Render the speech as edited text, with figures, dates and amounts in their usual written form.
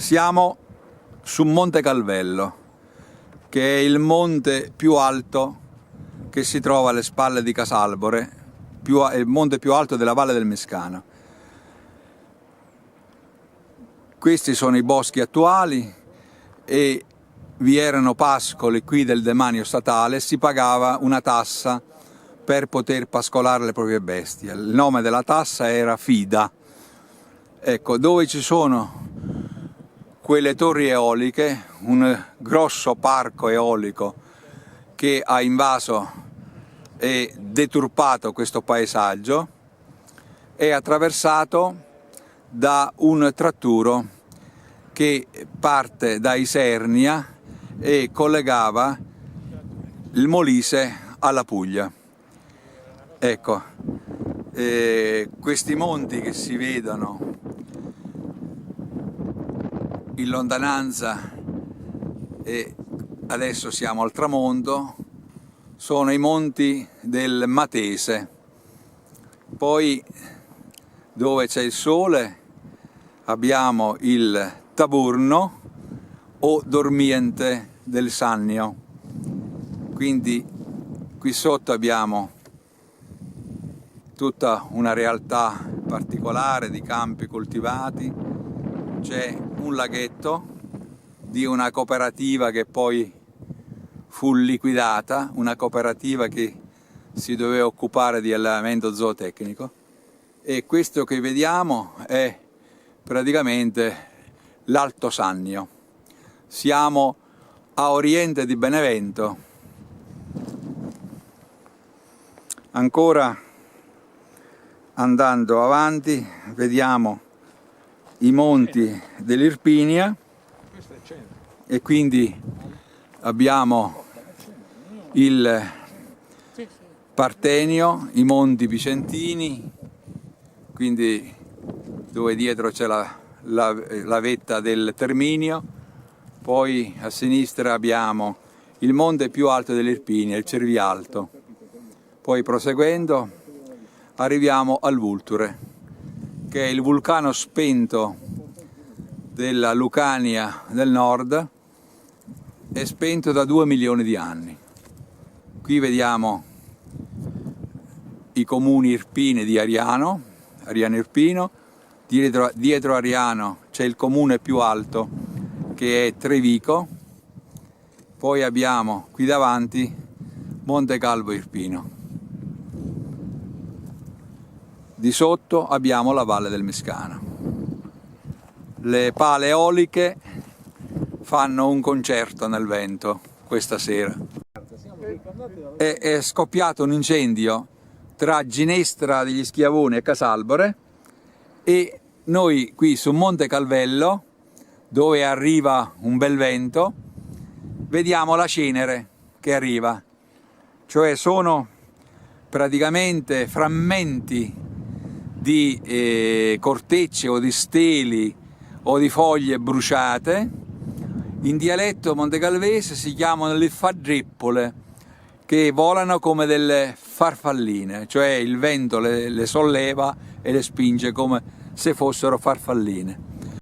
Siamo su Monte Calvello, che è il monte più alto che si trova alle spalle di Casalbore, è il monte più alto della Valle del Mescano. Questi sono i boschi attuali e vi erano pascoli qui del demanio statale, si pagava una tassa per poter pascolare le proprie bestie. Il nome della tassa era Fida. Ecco, dove ci sono quelle torri eoliche, un grosso parco eolico che ha invaso e deturpato questo paesaggio, è attraversato da un tratturo che parte da Isernia e collegava il Molise alla Puglia. Ecco, questi monti che si vedono in lontananza e adesso siamo al tramonto, sono i monti del Matese. Poi dove c'è il sole abbiamo il Taburno o Dormiente del Sannio. Quindi qui sotto abbiamo tutta una realtà particolare di campi coltivati, c'è un laghetto di una cooperativa che poi fu liquidata, una cooperativa che si doveva occupare di allevamento zootecnico, e questo che vediamo è praticamente l'Alto Sannio. Siamo a oriente di Benevento. Ancora andando avanti vediamo i monti dell'Irpinia e quindi abbiamo il Partenio, i monti Picentini, quindi dove dietro c'è la vetta del Terminio. Poi a sinistra abbiamo il monte più alto dell'Irpinia, il Cervialto. Poi proseguendo arriviamo al Vulture, che è il vulcano spento della Lucania del Nord, è spento da 2 milioni di anni. Qui vediamo i comuni irpini di Ariano Irpino, dietro Ariano c'è il comune più alto che è Trevico, poi abbiamo qui davanti Monte Calvo Irpino. Di sotto abbiamo la Valle del Mescano. Le pale eoliche fanno un concerto nel vento questa sera. È scoppiato un incendio tra Ginestra degli Schiavoni e Casalbore e noi qui su Monte Calvello, dove arriva un bel vento, vediamo la cenere che arriva, cioè sono praticamente frammenti di cortecce o di steli o di foglie bruciate. In dialetto montecalvese si chiamano le fadrippole, che volano come delle farfalline, cioè il vento le solleva e le spinge come se fossero farfalline.